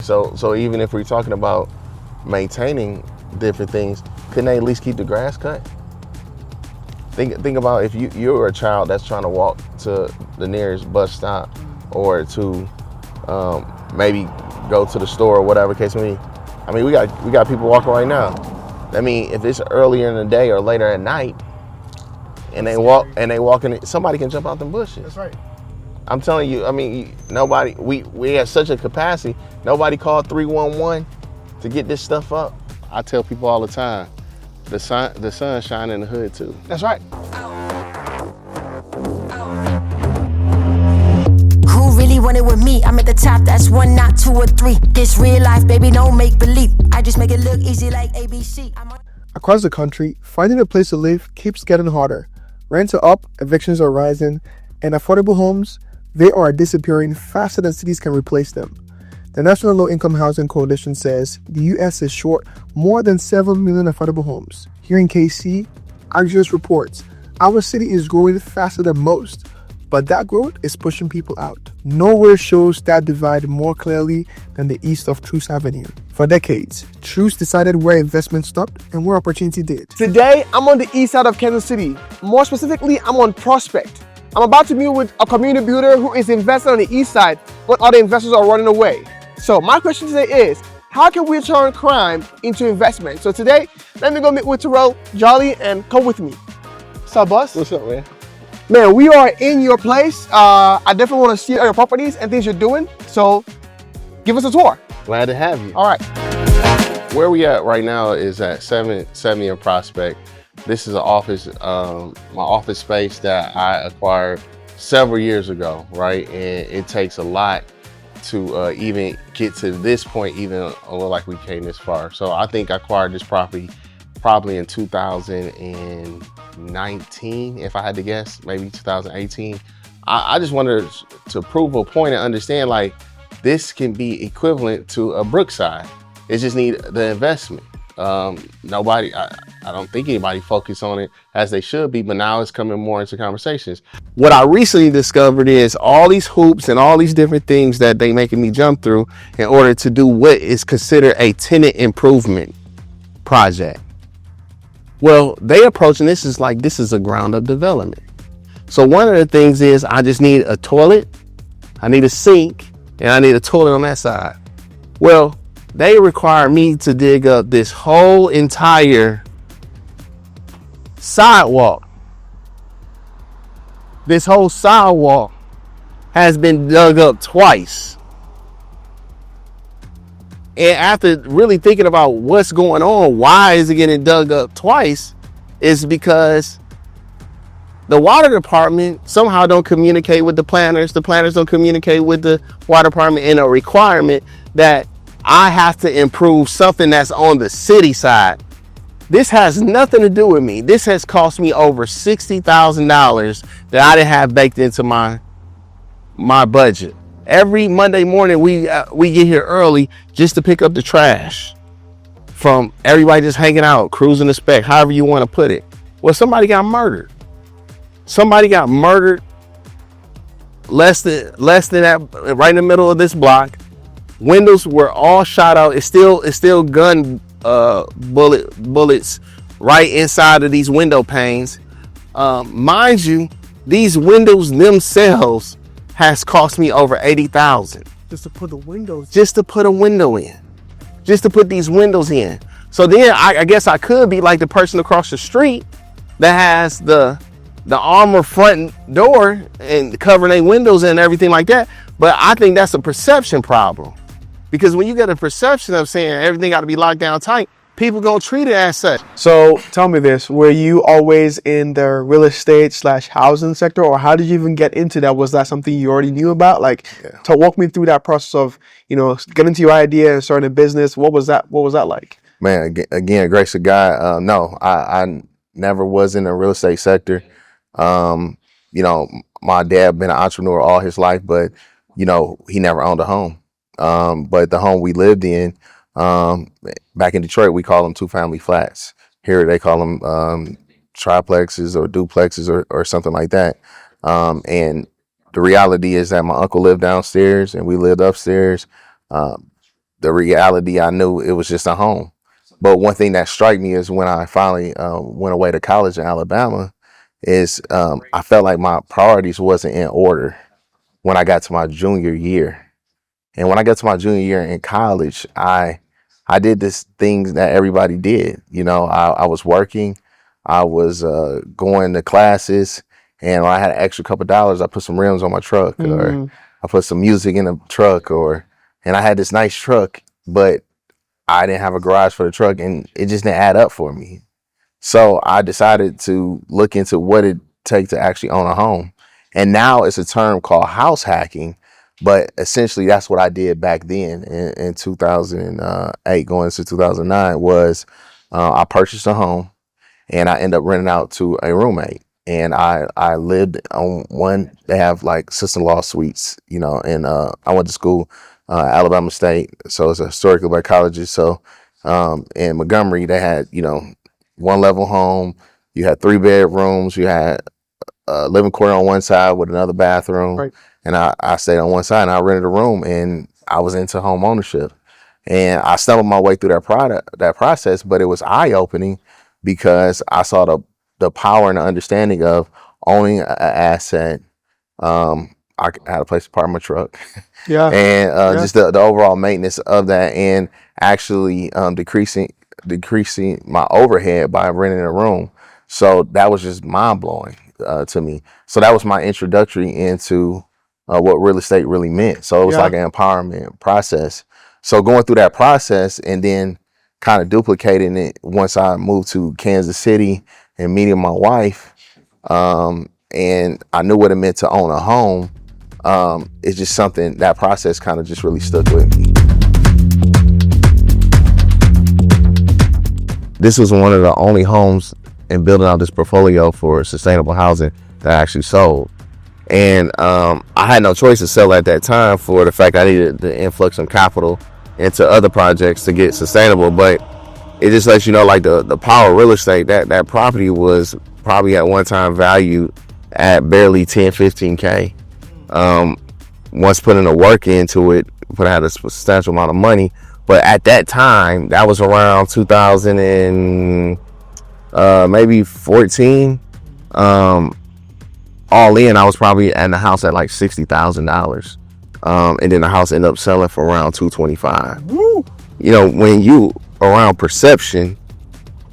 So even if we're talking about maintaining different things, couldn't they at least keep the grass cut? Think about if you're a child that's trying to walk to the nearest bus stop, or to maybe go to the store or whatever case may be. I mean, we got people walking right now. I mean, if it's earlier in the day or later at night, and they walking, somebody can jump out them bushes. That's right. I'm telling you. I mean, nobody. We have such a capacity. Nobody called 311 to get this stuff up. I tell people all the time, the sun shine in the hood too. That's right. Who really want it with me? I'm at the top, that's 1, not 2 or 3. This real life, baby, don't make believe. I just make it look easy like ABC. Across the country, finding a place to live keeps getting harder. Rents are up, evictions are rising, and affordable homes, they are disappearing faster than cities can replace them. The National Low Income Housing Coalition says the U.S. is short more than 7 million affordable homes. Here in KC, Axios reports our city is growing faster than most, but that growth is pushing people out. Nowhere shows that divide more clearly than the east of Truce Avenue. For decades, Truce decided where investment stopped and where opportunity did. Today, I'm on the east side of Kansas City. More specifically, I'm on Prospect. I'm about to meet with a community builder who is investing on the east side when other investors are running away. So my question today is, how can we turn crime into investment? So today, let me go meet with Terrell, Jolly, and come with me. What's up, boss? What's up, man? Man, we are in your place. I definitely want to see all your properties and things you're doing. So give us a tour. Glad to have you. All right. Where we at right now is at 770 in Prospect. This is an office, my office space that I acquired several years ago, right? And it takes a lot to even get to this point, even like we came this far. So I think I acquired this property probably in 2019, if I had to guess, maybe 2018. I just wanted to prove a point and understand, like, this can be equivalent to a Brookside. It just need the investment. I don't think anybody focused on it as they should be, but now it's coming more into conversations. What I recently discovered is all these hoops and all these different things that they making me jump through in order to do what is considered a tenant improvement project. Well, they approaching this is like, this is a ground up development. So one of the things is I just need a toilet, I need a sink, and I need a toilet on that side. Well, they require me to dig up this whole entire sidewalk. This whole sidewalk has been dug up twice. And after really thinking about what's going on, why is it getting dug up twice, is because the water department somehow don't communicate with the planners. The planners don't communicate with the water department in a requirement that I have to improve something that's on the city side. This has nothing to do with me. This has cost me over $60,000 that I didn't have baked into my budget. Every Monday morning, we get here early just to pick up the trash from everybody just hanging out, cruising the spec, however you want to put it. Well, somebody got murdered. Somebody got murdered less than that, right in the middle of this block. Windows were all shot out. It's still gun bullets right inside of these window panes. Mind you, these windows themselves has cost me over $80,000 Just to put the windows. just to put a window in, just to put these windows in. So then I guess I could be like the person across the street that has the armor front door and covering their windows and everything like that. But I think that's a perception problem, because when you get a perception of saying everything got to be locked down tight, people gonna treat it as such. So tell me this, were you always in the real estate / housing sector, or how did you even get into that? Was that something you already knew about? Like, to walk me through that process of, getting to your idea and starting a business. What was that like? Man, again, grace of God. No, I never was in the real estate sector. My dad been an entrepreneur all his life, but he never owned a home. But the home we lived in, back in Detroit, we call them 2-family flats. Here they call them triplexes or duplexes or something like that. And the reality is that my uncle lived downstairs and we lived upstairs. the reality, I knew it was just a home. But one thing that struck me is when I finally went away to college in Alabama, is I felt like my priorities wasn't in order when I got to my junior year. And when I got to my junior year in college, I did this things that everybody did. You know, I was working, I was going to classes, and when I had an extra couple dollars, I put some rims on my truck, or I put some music in the truck, and I had this nice truck, but I didn't have a garage for the truck, and it just didn't add up for me. So I decided to look into what it takes to actually own a home. And now it's a term called house hacking. But essentially, that's what I did back then in 2008, going into 2009, was I purchased a home and I ended up renting out to a roommate. And I lived on one, they have like sister-in-law suites, you know, and I went to school, Alabama State. So it's a historically black college. So in Montgomery, they had, you know, one level home. You had 3 bedrooms. You had a living quarter on one side with another bathroom. Right. And I stayed on one side and I rented a room, and I was into home ownership. And I stumbled my way through that process, but it was eye opening because I saw the power and the understanding of owning an asset. I had a place to park my truck. Yeah. And Yeah. just the overall maintenance of that, and actually decreasing my overhead by renting a room. So that was just mind blowing to me. So that was my introductory into what real estate really meant. So it was Yeah. like an empowerment process. So going through that process and then kind of duplicating it once I moved to Kansas City and meeting my wife, and I knew what it meant to own a home. It's just something, that process kind of just really stuck with me. This was one of the only homes in building out this portfolio for sustainable housing that I actually sold. And I had no choice to sell at that time for the fact I needed the influx of capital into other projects to get sustainable. But it just lets you know, like the power of real estate, that property was probably at one time valued at barely 10, 15K. Once putting the work into it, had a substantial amount of money. But at that time, that was around 2000 and maybe 14. All in, I was probably in the house at like $60,000. And then the house ended up selling for around $225,000. Woo. You know, when you around perception,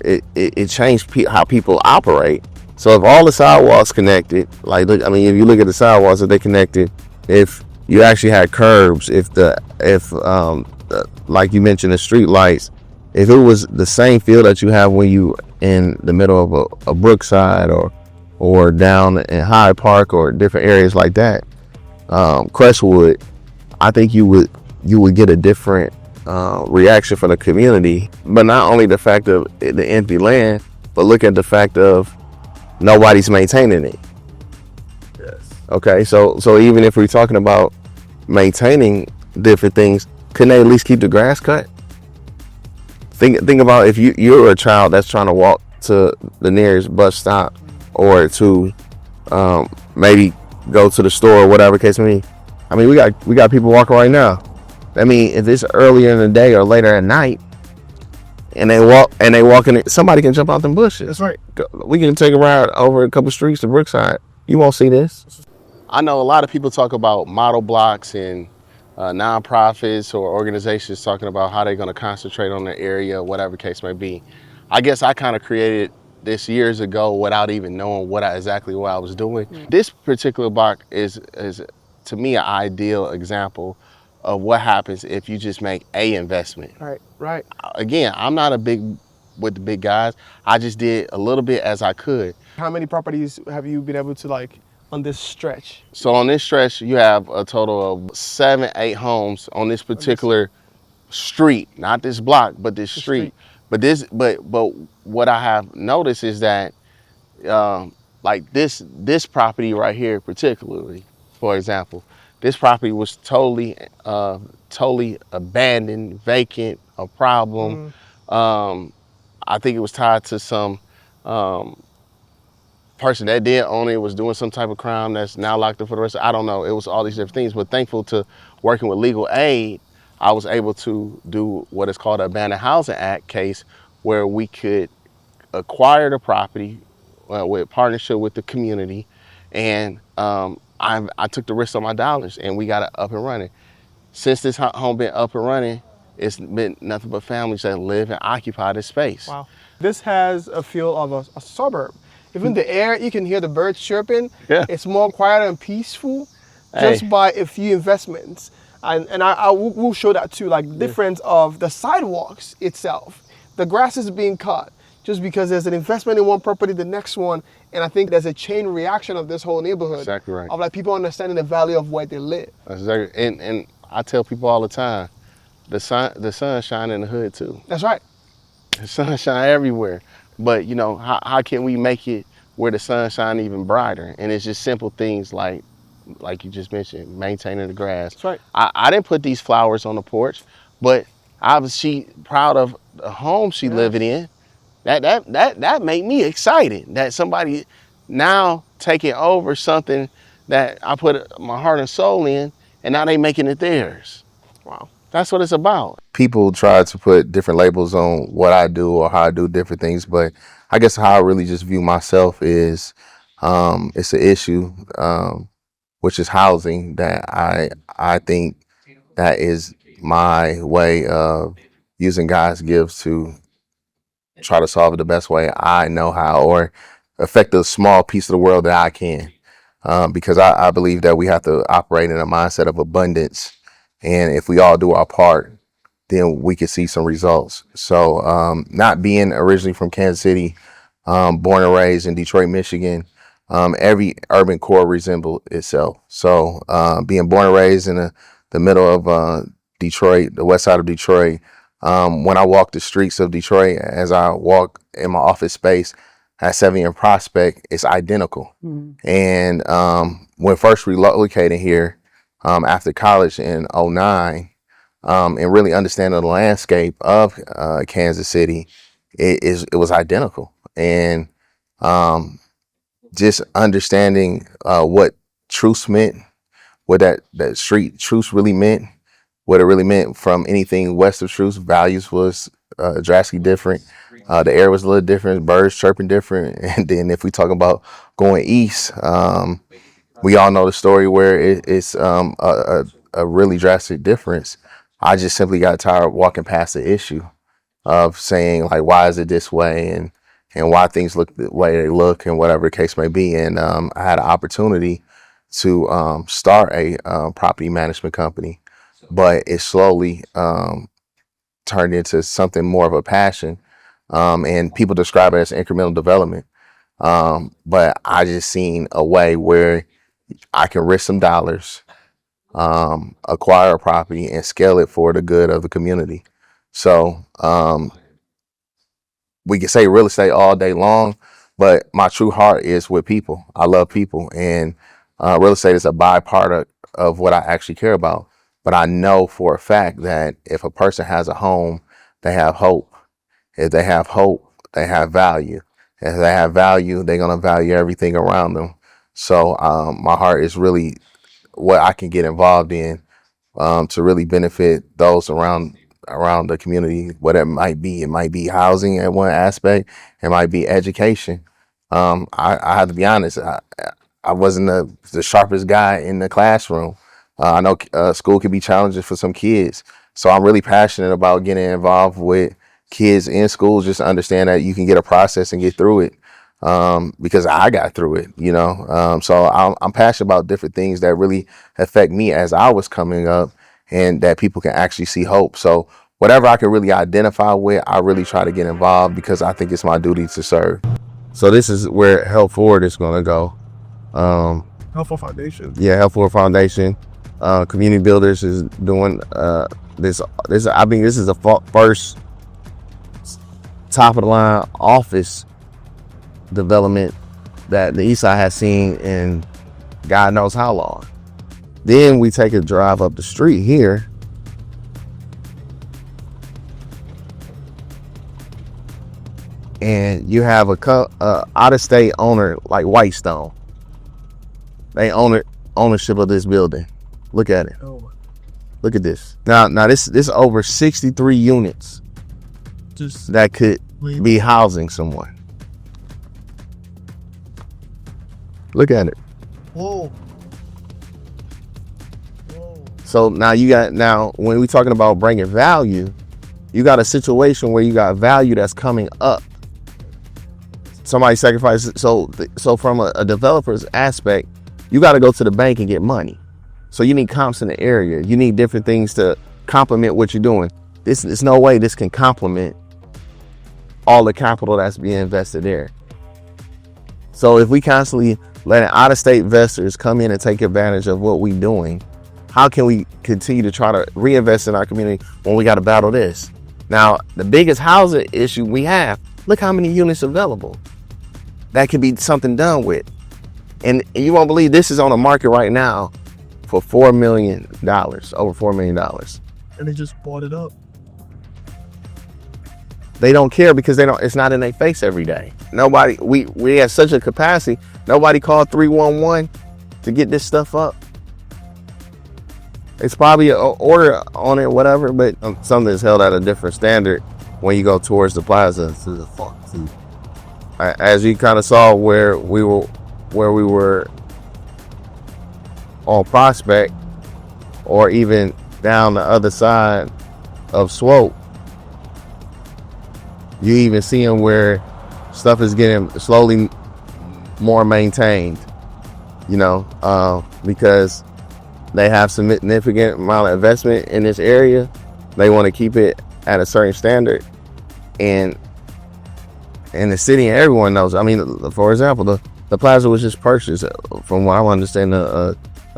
it changed how people operate. So if all the sidewalks connected, like, look, I mean, if you look at the sidewalks, if they connected, if you actually had curbs, if like you mentioned, the street lights, if it was the same feel that you have when you in the middle of a Brookside or down in Hyde Park or different areas like that, Crestwood, I think you would get a different reaction from the community. But not only the fact of the empty land, but look at the fact of nobody's maintaining it. Yes. Okay, so even if we're talking about maintaining different things, couldn't they at least keep the grass cut? Think about if you're a child that's trying to walk to the nearest bus stop, or to maybe go to the store or whatever case may be. I mean, we got people walking right now. I mean, if it's earlier in the day or later at night, and they walk in, somebody can jump out them bushes. That's right. We can take a ride over a couple streets to Brookside. You won't see this. I know a lot of people talk about model blocks and nonprofits or organizations talking about how they're going to concentrate on their area, whatever case may be. I guess I kind of created this years ago without even knowing exactly what I was doing. This particular block is to me an ideal example of what happens if you just make a investment. Right. Again, I'm not with the big guys. I just did a little bit as I could. How many properties have you been able to, like, on this stretch? So on this stretch, you have a total of 7, 8 homes on this particular street, not this block, but this street. But what I have noticed is that, like this property right here, particularly, for example, this property was totally abandoned, vacant, a problem. I think it was tied to some person that did own it was doing some type of crime that's now locked up for the rest of, I don't know. It was all these different things, but thankful to working with legal aid, I was able to do what is called an Abandoned Housing Act case, where we could acquire the property with partnership with the community, and I took the risk on my dollars, and we got it up and running. Since this home been up and running, it's been nothing but families that live and occupy this space. Wow. This has a feel of a suburb. Even the air, you can hear the birds chirping. Yeah. It's more quiet and peaceful just by a few investments. And I will show that too, like the difference of the sidewalks itself. The grass is being cut just because there's an investment in one property, the next one. And I think there's a chain reaction of this whole neighborhood. Exactly right. Of like people understanding the value of where they live. Exactly. And I tell people all the time, the sun shine in the hood too. That's right. The sun shine everywhere. But you know, how can we make it where the sun shine even brighter? And it's just simple things like you just mentioned, maintaining the grass. That's right. I didn't put these flowers on the porch, but she proud of the home she living in. That made me excited that somebody now taking over something that I put my heart and soul in, and now they making it theirs. Wow. That's what it's about. People try to put different labels on what I do or how I do different things, but I guess how I really just view myself is it's an issue, which is housing, that I think that is my way of using God's gifts to try to solve it the best way I know how, or affect a small piece of the world that I can. Because I believe that we have to operate in a mindset of abundance. And if we all do our part, then we can see some results. So not being originally from Kansas City, born and raised in Detroit, Michigan, every urban core resembles itself. So being born and raised in the middle of Detroit, the west side of Detroit, when I walk the streets of Detroit, as I walk in my office space at 70 and Prospect, it's identical. Mm-hmm. And when first relocating here after college in 2009, and really understanding the landscape of Kansas City, it was identical. And just understanding what truce meant, what that street truce really meant, what it really meant from anything west of truce. Values was drastically different. The air was a little different, birds chirping different. And then if we talk about going east, we all know the story where it's a really drastic difference. I just simply got tired of walking past the issue of saying, like, why is it this way, and why things look the way they look, and whatever the case may be. And I had an opportunity to start a property management company, but it slowly turned into something more of a passion. And people describe it as incremental development. But I just seen a way where I can risk some dollars, acquire a property, and scale it for the good of the community. So we can say real estate all day long, but my true heart is with people. I love people, and real estate is a byproduct of what I actually care about. But I know for a fact that if a person has a home, they have hope. If they have hope, they have value. If they have value, they're going to value everything around them. So my heart is really what I can get involved in to really benefit those around the community, whatever it might be. It might be housing at one aspect. It might be education. I have to be honest. I wasn't the sharpest guy in the classroom. I know school can be challenging for some kids. So I'm really passionate about getting involved with kids in schools, just to understand that you can get a process and get through it. Because I got through it, you know. So I'm passionate about different things that really affect me as I was coming up, and that people can actually see hope. So whatever I can really identify with, I really try to get involved, because I think it's my duty to serve. So this is where Help Forward is going to go. Helpful Foundation. Yeah, Help Forward Foundation. Community Builders is doing this. I mean, this is the first top of the line office development that the East Side has seen in God knows how long. Then we take a drive up the street here, and you have a out-of-state owner like Whitestone. They own ownership of this building. Look at it. Oh. Look at this. Now this over 63 units Just that could wait. be housing someone. Look at it. Whoa. Whoa. So now when we're talking about bringing value, you got a situation where you got value that's coming up. Somebody sacrificed. So from a developer's aspect, you got to go to the bank and get money. So you need comps in the area. You need different things to complement what you're doing. There's no way this can complement all the capital that's being invested there. So if we constantly letting out-of-state investors come in and take advantage of what we're doing, how can we continue to try to reinvest in our community when we got to battle this? Now, the biggest housing issue we have, look how many units available. That could be something done with. And you won't believe this is on the market right now for $4 million, over $4 million. And they just bought it up. They don't care because it's not in their face every day. Nobody, we have such a capacity. Nobody called 311 to get this stuff up. It's probably an order on it, whatever, but something that's held at a different standard when you go towards the plaza. As you kind of saw where we were on Prospect, or even down the other side of Swope, you even seeing where stuff is getting slowly more maintained, because they have significant amount of investment in this area. They want to keep it at a certain standard, and the city and everyone knows. I mean, for example, the plaza was just purchased, from what I understand, a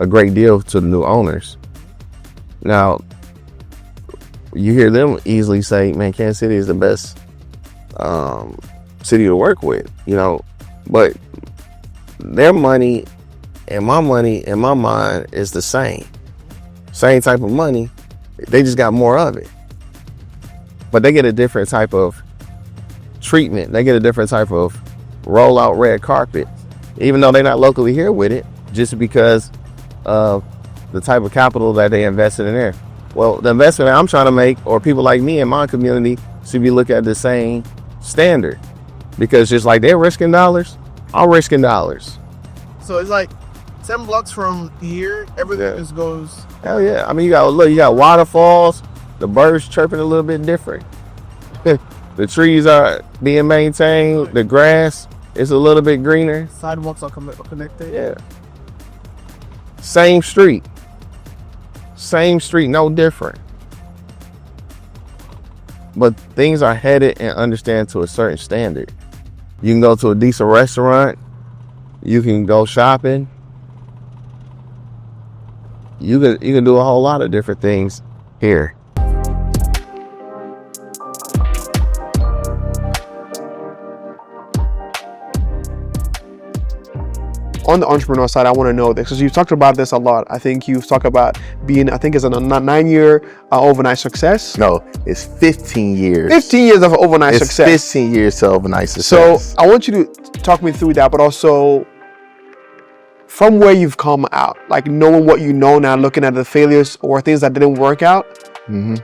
great deal to the new owners. Now, you hear them easily say, man, Kansas City is the best city to work with, but their money and my money in my mind is the same type of money. They just got more of it, but they get a different type of treatment. They get a different type of rollout red carpet, even though they're not locally here with it, just because of the type of capital that they invested in there. Well, the investment I'm trying to make, or people like me in my community, should be looked at the same standard, because just like they're risking dollars, I'm risking dollars. So it's like 10 blocks from here, everything just goes. Hell yeah. I mean, you got waterfalls, the birds chirping a little bit different. The trees are being maintained, the grass is a little bit greener. Sidewalks are connected. Yeah. Same street, no different. But things are headed and understand to a certain standard. You can go to a decent restaurant. You can go shopping. You can do a whole lot of different things here. On the entrepreneur side, I want to know this, because you've talked about this a lot. I think you've talked about being, I think it's a 9-year overnight success. No, it's 15 years. 15 years of overnight It's success. 15 years to overnight So success. I want you to talk me through that, but also from where you've come out, like knowing what you know now, looking at the failures or things that didn't work out. Mm-hmm.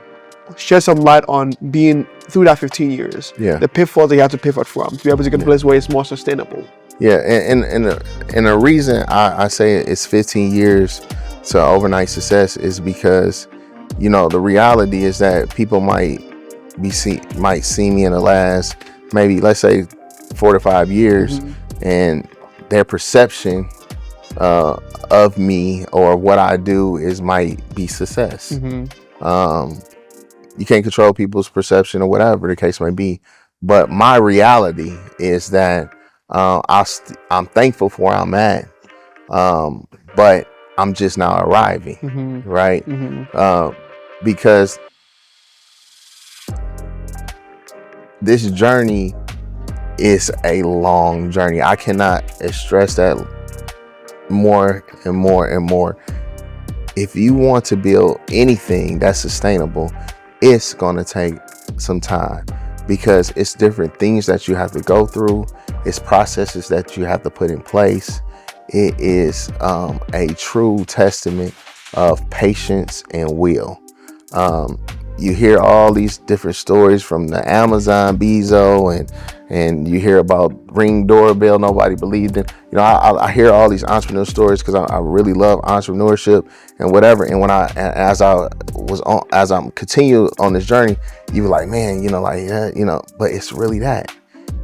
Shed some light on being through that 15 years. Yeah. The pitfalls that you have to pivot from to be able to get to a place where it's more sustainable. Yeah, and the reason I say it's 15 years to overnight success is because, the reality is that people might see me in the last, maybe let's say 4 to 5 years, and their perception of me or what I do might be success. You can't control people's perception or whatever the case may be, but my reality is that I'm thankful for where I'm at, but I'm just now arriving, right? Because this journey is a long journey. I cannot stress that more and more and more. If you want to build anything that's sustainable, it's going to take some time, because it's different things that you have to go through. It's processes that you have to put in place. It is a true testament of patience and will. You hear all these different stories from the Amazon Bezos, and you hear about Ring doorbell nobody believed in. You know, I hear all these entrepreneur stories because I really love entrepreneurship and whatever. And as I'm continuing on this journey, you were like, man, you know, like, you know, but it's really that.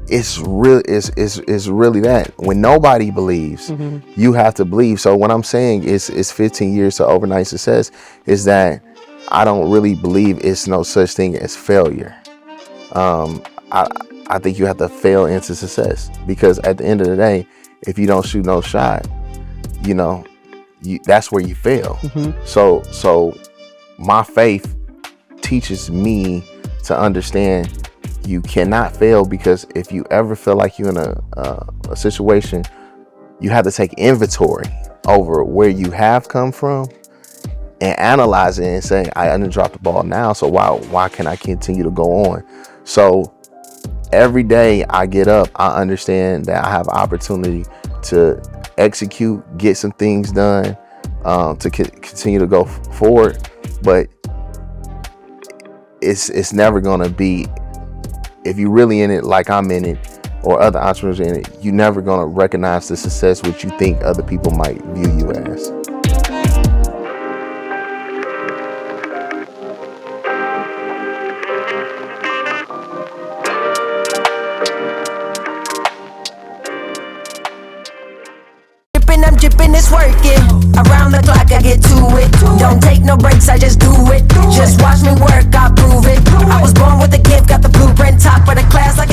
It's really that. When nobody believes, you have to believe. So what I'm saying is 15 years to overnight success is that I don't really believe it's no such thing as failure. I think you have to fail into success, because at the end of the day, if you don't shoot no shot, you know, that's where you fail. So my faith teaches me to understand you cannot fail, because if you ever feel like you're in a situation, you have to take inventory over where you have come from and analyze it and say, I didn't drop the ball now, so why can I continue to go on? So every day I get up, I understand that I have opportunity to execute, get some things done, to continue to go forward. But it's never gonna be, if you're really in it like I'm in it, or other entrepreneurs in it, you're never gonna recognize the success which you think other people might view you as. I'm dripping, it's working. Around the clock, I get to it. Don't take no breaks, I just do it. Just watch me work, I prove it. I was born with a gift, got the blueprint, top of the class like